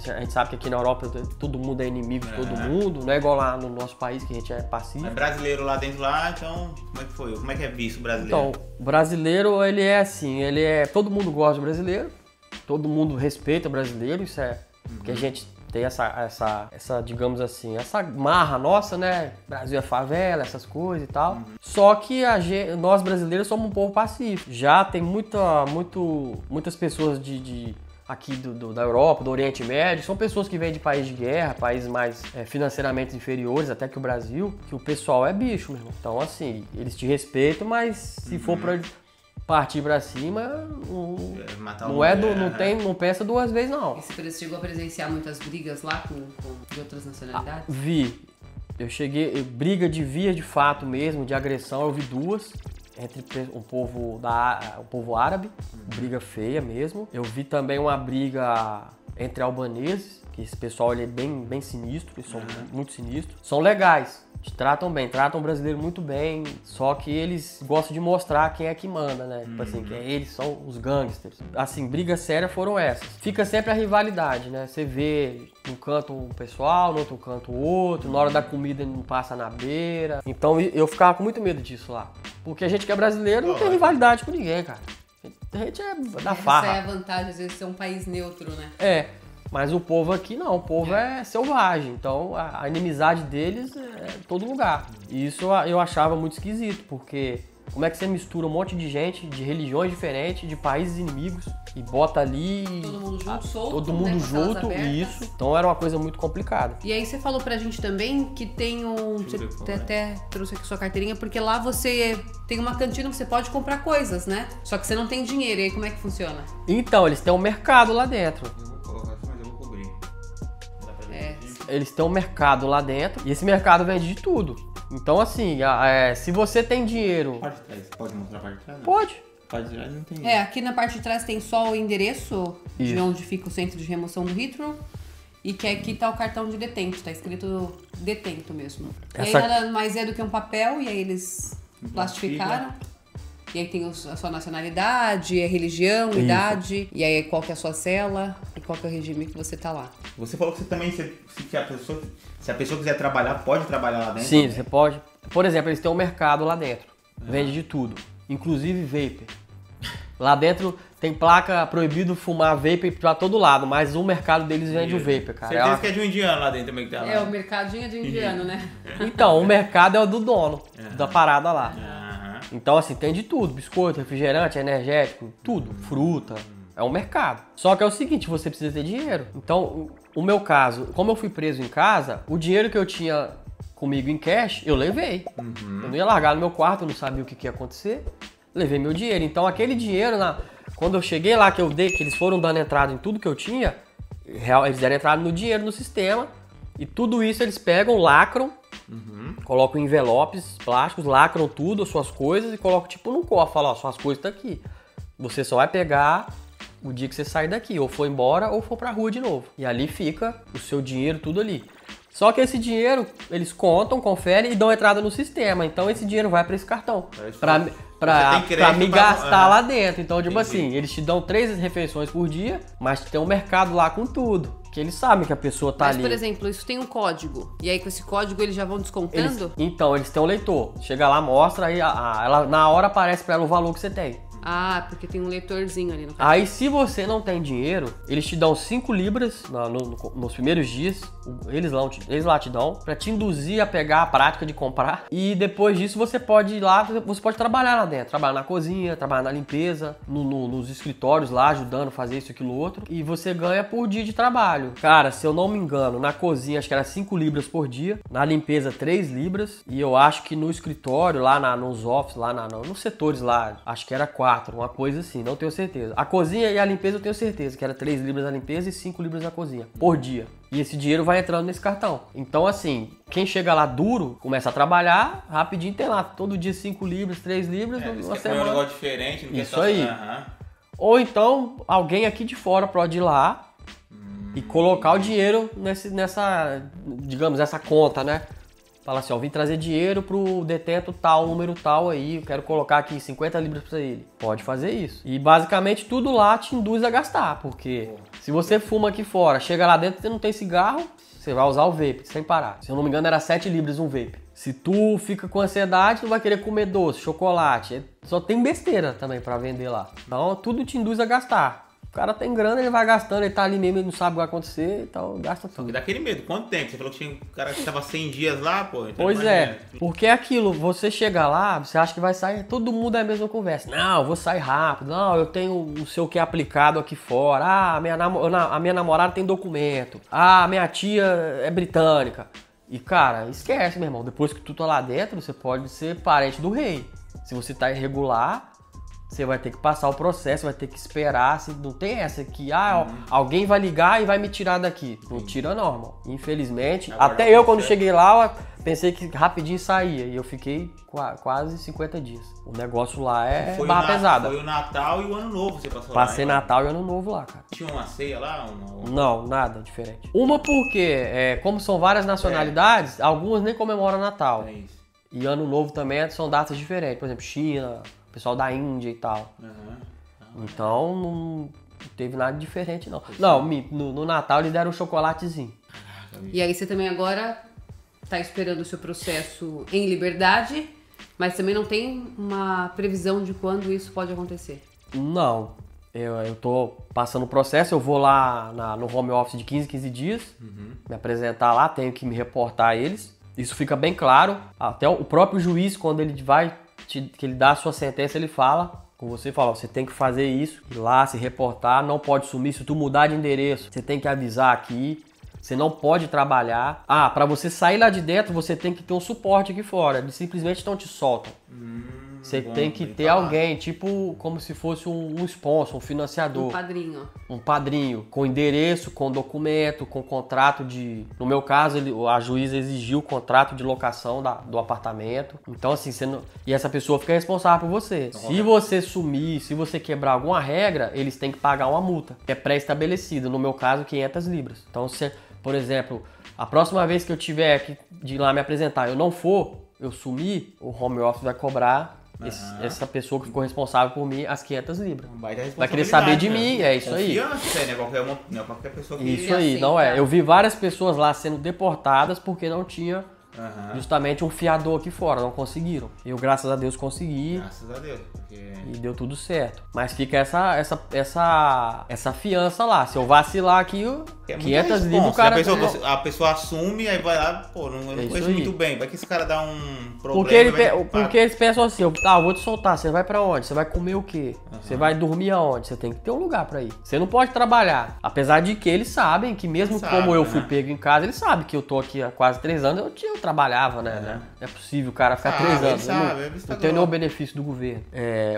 A gente sabe que aqui na Europa todo mundo é inimigo de todo mundo, não é igual lá no nosso país que a gente é pacífico. É brasileiro lá dentro então como é que foi? Como é que é visto o brasileiro? Então, o brasileiro, ele é assim, todo mundo gosta do brasileiro, todo mundo respeita o brasileiro, isso é porque a gente tem essa, digamos assim, essa marra nossa, né? Brasil é favela, essas coisas e tal. Só que nós brasileiros somos um povo pacífico. Já tem muitas pessoas aqui da Europa, do Oriente Médio, são pessoas que vêm de países de guerra, países mais financeiramente inferiores até que o Brasil, que o pessoal é bicho, meu irmão. Então, assim, eles te respeitam, mas se for pra partir pra cima, não pensa duas vezes, não. Você chegou a presenciar muitas brigas lá de outras nacionalidades? Vi. Eu cheguei, briga de de fato mesmo, de agressão, eu vi duas. Entre o povo árabe, briga feia mesmo. Eu vi também uma briga entre albaneses, que esse pessoal ele é bem sinistro, eles são muito sinistros. São legais. Tratam bem, tratam o brasileiro muito bem, só que eles gostam de mostrar quem é que manda, né? Tipo assim, que eles são os gangsters. Assim, brigas sérias foram essas. Fica sempre a rivalidade, né? Você vê num canto um pessoal, no outro canto o outro, na hora da comida ele não passa na beira. Então eu ficava com muito medo disso lá. Porque a gente que é brasileiro não tem rivalidade com ninguém, cara. A gente é da farra. Essa é a vantagem, às vezes, de ser um país neutro, né? Mas o povo aqui não, o povo é selvagem, então a inimizade deles é em todo lugar. E isso eu achava muito esquisito, porque como é que você mistura um monte de gente, de religiões diferentes, de países inimigos, e bota ali... Todo mundo junto, solto, todo mundo junto, isso. Então era uma coisa muito complicada. E aí você falou pra gente também que tem você até trouxe aqui sua carteirinha, porque lá você tem uma cantina que você pode comprar coisas, né? Só que você não tem dinheiro, e aí como é que funciona? Então, eles têm um mercado lá dentro. Eles têm um mercado lá dentro e esse mercado vende de tudo. Então, assim, se você tem dinheiro... Pode mostrar a parte de trás? Pode. A parte de trás não tem. Aqui na parte de trás tem só o endereço de onde fica o centro de remoção do Heathrow. E que aqui tá o cartão de detento, tá escrito detento mesmo. E aí nada mais é do que um papel, e aí eles plastificaram. E aí tem a sua nacionalidade, a religião, idade, e aí qual que é a sua cela e qual que é o regime que você tá lá. Você falou que você também, se a pessoa quiser trabalhar, pode trabalhar lá dentro? Sim, você pode. Por exemplo, eles têm um mercado lá dentro, vende de tudo, inclusive vapor. Lá dentro tem placa proibido fumar vapor pra todo lado, mas o mercado deles vende o vapor, cara. Certeza que é de um indiano lá dentro também que tá lá. O mercadinho é de indiano, né? Então, o mercado é o do dono da parada lá. Então, assim, tem de tudo. Biscoito, refrigerante, energético, tudo. Fruta. É um mercado. Só que é o seguinte, você precisa ter dinheiro. Então, o meu caso, como eu fui preso em casa, o dinheiro que eu tinha comigo em cash, eu levei. Eu não ia largar no meu quarto, eu não sabia o que ia acontecer. Levei meu dinheiro. Então, aquele dinheiro, quando eu cheguei lá, que eles foram dando entrada em tudo que eu tinha, eles deram entrada no dinheiro, no sistema. E tudo isso eles pegam, lacram, colocam em envelopes plásticos, lacram tudo, as suas coisas e colocam tipo num cofre. Falam, suas coisas estão aqui. Você só vai pegar o dia que você sair daqui, ou for embora ou for pra rua de novo. E ali fica o seu dinheiro, tudo ali. Só que esse dinheiro, eles contam, conferem e dão entrada no sistema. Então esse dinheiro vai para esse cartão. Pra me gastar lá dentro. Então, tipo assim, eles te dão 3 refeições por dia, mas tem um mercado lá com tudo. Que eles sabem que a pessoa tá ali. Mas, por exemplo, isso tem um código. E aí, com esse código, eles já vão descontando? Eles têm um leitor. Chega lá, mostra, aí ela, na hora aparece pra ela o valor que você tem. Ah, porque tem um leitorzinho ali no cartão. Aí, se você não tem dinheiro, eles te dão 5 libras nos primeiros dias. Eles lá te dão pra te induzir a pegar a prática de comprar. E depois disso, você pode ir lá, você pode trabalhar lá dentro. Trabalhar na cozinha, trabalhar na limpeza, nos escritórios lá, ajudando a fazer isso, aquilo, outro. E você ganha por dia de trabalho. Cara, se eu não me engano, na cozinha acho que era 5 libras por dia. Na limpeza, 3 libras. E eu acho que no escritório, lá nos offices, lá nos setores lá, acho que era 4. Uma coisa assim, não tenho certeza. A cozinha e a limpeza eu tenho certeza, que era 3 libras na limpeza e 5 libras na cozinha, por dia. E esse dinheiro vai entrando nesse cartão. Então, assim, quem chega lá duro, começa a trabalhar, rapidinho tem lá, todo dia 5 libras, 3 libras, numa semana. Um negócio diferente, não isso aí. Ou então, alguém aqui de fora pode ir lá e colocar o dinheiro nessa, digamos, essa conta, né? Fala assim, ó, vim trazer dinheiro pro detento tal, número tal aí, eu quero colocar aqui 50 libras pra ele. Pode fazer isso. E basicamente tudo lá te induz a gastar, porque se você fuma aqui fora, chega lá dentro e não tem cigarro, você vai usar o vape sem parar. Se eu não me engano era 7 libras um vape. Se tu fica com ansiedade, tu vai querer comer doce, chocolate, só tem besteira também pra vender lá. Então tudo te induz a gastar. O cara tem grana, ele vai gastando, ele tá ali mesmo, ele não sabe o que vai acontecer, então gasta tudo. Só que dá aquele medo. Quanto tempo? Você falou que tinha um cara que tava 100 dias lá, pô. Então pois é, porque é aquilo, você chega lá, você acha que vai sair, todo mundo é a mesma conversa. Não, eu vou sair rápido, não, eu tenho não sei o que aplicado aqui fora, a minha namorada tem documento, a minha tia é britânica. E cara, esquece, meu irmão, depois que tu tá lá dentro, você pode ser parente do rei. Se você tá irregular, você vai ter que passar o processo, vai ter que esperar. Não tem essa que alguém vai ligar e vai me tirar daqui. Não tira não, irmão. Infelizmente. Até eu, quando cheguei lá, pensei que rapidinho saía. E eu fiquei quase 50 dias. O negócio lá é barra pesada. Foi o Natal e o Ano Novo você passou lá. Passei Natal e Ano Novo lá, cara. Tinha uma ceia lá? Não, nada diferente. Uma porque, como são várias nacionalidades, algumas nem comemoram Natal. É isso. E Ano Novo também são datas diferentes. Por exemplo, China, pessoal da Índia e tal. Então não teve nada diferente não. Não, no Natal eles deram um chocolatezinho. E aí você também agora tá esperando o seu processo em liberdade, mas também não tem uma previsão de quando isso pode acontecer? Não. Eu tô passando o processo, eu vou lá no home office de 15 dias, me apresentar lá, tenho que me reportar a eles. Isso fica bem claro. Até o próprio juiz, quando ele que ele dá a sua sentença, ele fala com você, fala, você tem que fazer isso, ir lá, se reportar, não pode sumir, se tu mudar de endereço, você tem que avisar aqui, você não pode trabalhar. Para você sair lá de dentro, você tem que ter um suporte aqui fora, eles simplesmente não te soltam. Você tem que ter alguém, tipo, como se fosse um sponsor, um financiador. Um padrinho, com endereço, com documento, com contrato de... No meu caso, a juíza exigiu o contrato de locação do apartamento. Então, assim, e essa pessoa fica responsável por você. Se você sumir, se você quebrar alguma regra, eles têm que pagar uma multa, que é pré-estabelecida. No meu caso, 500 libras. Então, por exemplo, a próxima vez que eu tiver que ir lá me apresentar, eu não for, eu sumir, o home office vai cobrar essa pessoa que ficou responsável por mim as 500 libras. Vai querer saber de mim, é isso aí. Não é qualquer pessoa que... Isso aí, não é. Eu vi várias pessoas lá sendo deportadas porque não tinha justamente um fiador aqui fora, não conseguiram. Eu, graças a Deus, consegui. Graças a Deus. E deu tudo certo. Mas fica essa fiança lá. Se eu vacilar aqui, 500 libras o cara... A pessoa assume, aí vai lá, pô, eu não conheço muito bem. Vai que esse cara dá um problema... Porque eles pensam assim, eu vou te soltar, você vai pra onde? Você vai comer o quê? Você vai dormir aonde? Você tem que ter um lugar pra ir. Você não pode trabalhar. Apesar de que eles sabem que mesmo como eu fui pego em casa, eles sabem que eu tô aqui há quase 3 anos, eu trabalhava, né? Não é possível o cara ficar 3 anos. Não tem nenhum benefício do governo.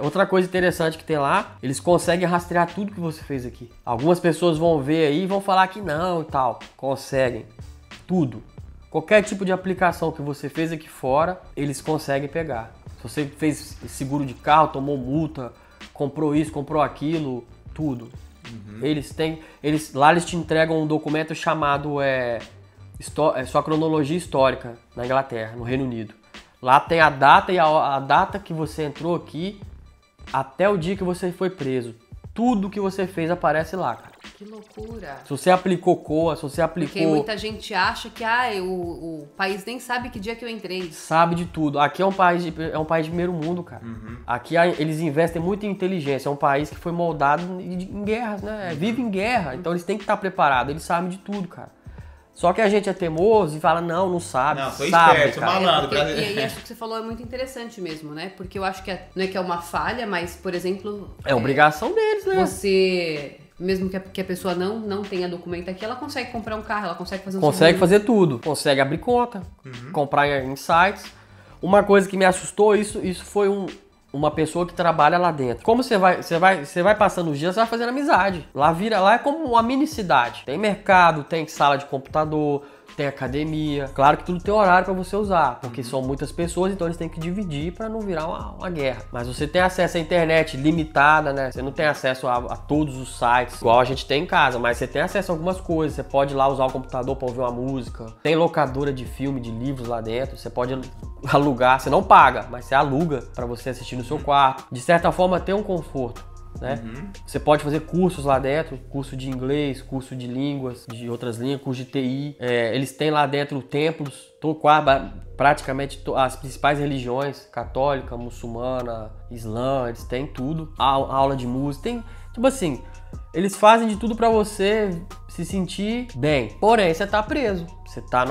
Outra coisa interessante que tem lá, eles conseguem rastrear tudo que você fez aqui. Algumas pessoas vão ver aí e vão falar que não e tal. Conseguem. Tudo. Qualquer tipo de aplicação que você fez aqui fora, eles conseguem pegar. Se você fez seguro de carro, tomou multa, comprou isso, comprou aquilo, tudo. Lá eles te entregam um documento chamado sua cronologia histórica na Inglaterra, no Reino Unido. Lá tem a data e a data que você entrou aqui até o dia que você foi preso. Tudo que você fez aparece lá, cara. Que loucura. Se você aplicou COA, se você aplicou... Porque muita gente acha que o país nem sabe que dia que eu entrei. Sabe de tudo. Aqui é um país de primeiro mundo, cara. Aqui eles investem muito em inteligência. É um país que foi moldado em guerras, né? Vive em guerra. Então eles têm que estar preparados. Eles sabem de tudo, cara. Só que a gente é teimoso e fala, não sabe. Não, foi sabe, esperto, cara. malandro. E acho que você falou é muito interessante mesmo, né? Porque eu acho que não é que é uma falha, mas, por exemplo... É obrigação deles, né? Você... Mesmo que a pessoa não tenha documento aqui, ela consegue comprar um carro, ela consegue fazer um Consegue fazer tudo. Consegue abrir conta, comprar em sites. Uma coisa que me assustou, isso foi uma pessoa que trabalha lá dentro. Como você vai passando os dias, você vai fazendo amizade. Lá é como uma mini cidade. Tem mercado, tem sala de computador, tem academia. Claro que tudo tem horário para você usar, porque são muitas pessoas, então eles têm que dividir para não virar uma guerra. Mas você tem acesso à internet limitada, né? Você não tem acesso a todos os sites, igual a gente tem em casa, mas você tem acesso a algumas coisas. Você pode ir lá usar o computador para ouvir uma música. Tem locadora de filme, de livros lá dentro. Você pode alugar, você não paga, mas você aluga para você assistir no seu quarto. De certa forma, tem um conforto. Né? Você pode fazer cursos lá dentro, curso de inglês, curso de línguas, de outras línguas, curso de TI. Eles têm lá dentro templos, praticamente as principais religiões, católica, muçulmana, islã, eles têm tudo. Aula de música, tem, tipo assim, eles fazem de tudo pra você se sentir bem. Porém, você tá preso. Você tá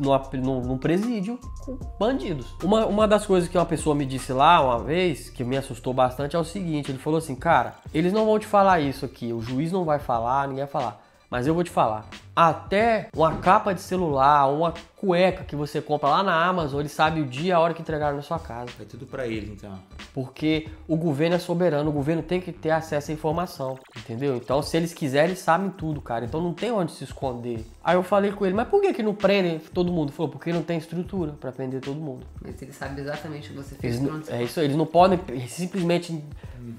num presídio com bandidos. Uma das coisas que uma pessoa me disse lá uma vez, que me assustou bastante, é o seguinte. Ele falou assim, cara, eles não vão te falar isso aqui. O juiz não vai falar, ninguém vai falar. Mas eu vou te falar, até uma capa de celular, uma cueca que você compra lá na Amazon, ele sabe o dia e a hora que entregaram na sua casa. É tudo pra eles, então. Porque o governo é soberano, o governo tem que ter acesso à informação, entendeu? Então, se eles quiserem, eles sabem tudo, cara. Então, não tem onde se esconder. Aí eu falei com ele, mas por que não prendem todo mundo? Ele falou, porque não tem estrutura pra prender todo mundo. Mas ele sabe exatamente o que você fez. É isso aí, eles não podem simplesmente...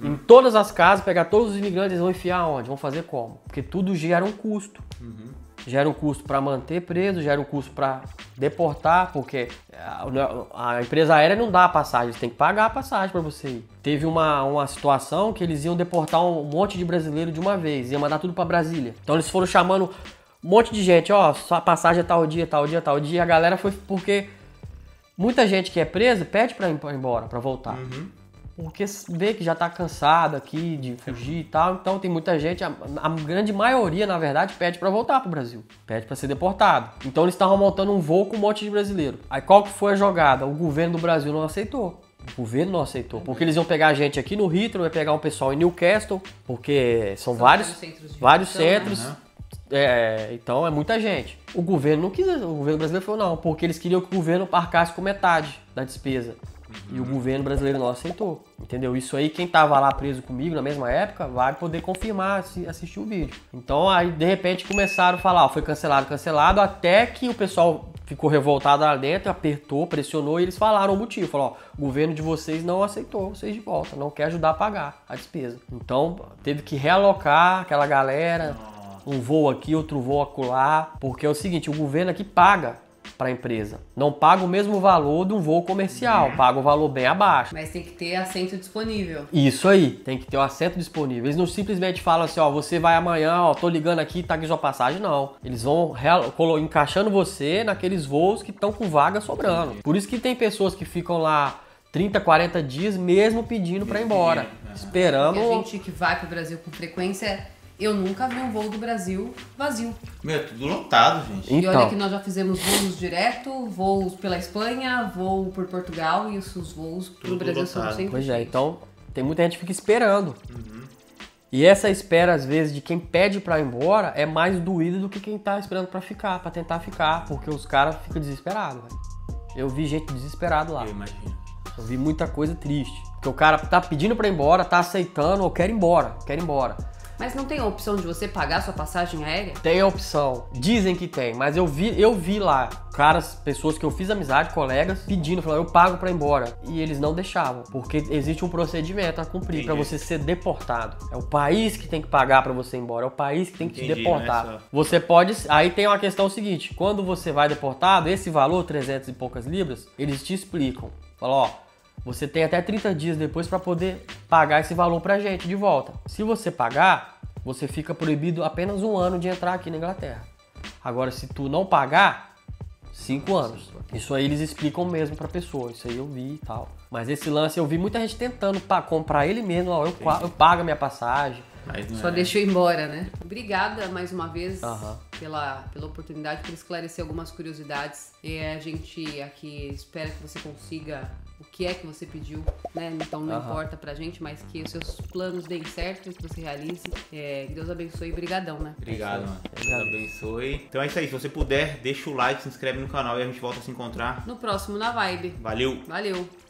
Em todas as casas, pegar todos os imigrantes, eles vão enfiar onde? Vão fazer como? Porque tudo gera um custo. Gera um custo para manter preso, gera um custo para deportar, porque a empresa aérea não dá a passagem, eles têm que pagar a passagem para você ir. Teve uma situação que eles iam deportar um monte de brasileiro de uma vez, ia mandar tudo para Brasília. Então eles foram chamando um monte de gente, sua passagem é tal dia, tal dia, tal dia. A galera foi porque muita gente que é presa pede para ir embora, para voltar. Porque vê que já tá cansado aqui de fugir e tal, então tem muita gente, a grande maioria, na verdade, pede pra voltar pro Brasil, pede pra ser deportado. Então eles estavam montando um voo com um monte de brasileiro. Aí qual que foi a jogada? O governo do Brasil não aceitou. O governo não aceitou, porque eles iam pegar a gente aqui no Heathrow, ia pegar um pessoal em Newcastle, porque são vários centros. Então é muita gente. O governo não quis, o governo brasileiro falou não, porque eles queriam que o governo arcasse com metade da despesa. E o governo brasileiro não aceitou, entendeu? Isso aí, quem tava lá preso comigo na mesma época vai poder confirmar se assistir o vídeo. Então aí, de repente, começaram a falar, foi cancelado, até que o pessoal ficou revoltado lá dentro, apertou, pressionou e eles falaram o motivo. Falaram, o governo de vocês não aceitou vocês de volta, não quer ajudar a pagar a despesa. Então, teve que realocar aquela galera, um voo aqui, outro voo acolá, porque é o seguinte, o governo aqui paga para a empresa. Não paga o mesmo valor de um voo comercial, paga um valor bem abaixo. Mas tem que ter assento disponível. Isso aí, tem que ter o assento disponível. Eles não simplesmente falam assim, você vai amanhã, tô ligando aqui, tá aqui sua passagem, não. Eles vão encaixando você naqueles voos que estão com vaga sobrando. Por isso que tem pessoas que ficam lá 30, 40 dias mesmo pedindo para ir embora, esperando. Porque a gente que vai pro Brasil com frequência... Eu nunca vi um voo do Brasil vazio. Tudo lotado, gente. E olha que nós já fizemos voos direto, voos pela Espanha, voo por Portugal e os voos pro Brasil são sempre Pois é, então tem muita gente que fica esperando. E essa espera, às vezes, de quem pede pra ir embora é mais doída do que quem tá esperando pra ficar, pra tentar ficar, porque os caras ficam desesperados, velho. Eu vi gente desesperado lá. Eu imagino. Eu vi muita coisa triste. Porque o cara tá pedindo pra ir embora, tá aceitando, ou quer ir embora. Mas não tem a opção de você pagar sua passagem aérea? Tem a opção. Dizem que tem, mas eu vi lá pessoas que eu fiz amizade, colegas, pedindo, falando, eu pago pra ir embora. E eles não deixavam, porque existe um procedimento a cumprir pra você ser deportado. É o país que tem que pagar pra você ir embora, é o país que tem que te deportar. Né? Você pode... Aí tem uma questão seguinte, quando você vai deportado, esse valor, 300 e poucas libras, eles te explicam. Falam, ó, você tem até 30 dias depois para poder pagar esse valor pra gente de volta. Se você pagar, você fica proibido apenas 1 ano de entrar aqui na Inglaterra. Agora, se tu não pagar, 5 anos. Isso aí eles explicam mesmo pra pessoa. Isso aí eu vi e tal. Mas esse lance, eu vi muita gente tentando comprar ele mesmo. Ó, eu pago a minha passagem. Só deixou embora, né? Obrigada mais uma vez pela oportunidade, por esclarecer algumas curiosidades. E a gente aqui espera que você consiga o que é que você pediu, né? Então não importa pra gente, mas que os seus planos deem certo, que você realize. Que Deus abençoe e brigadão, né? Obrigado, mano. Deus abençoe. Então é isso aí. Se você puder, deixa o like, se inscreve no canal e a gente volta a se encontrar no próximo Na Vibe. Valeu! Valeu!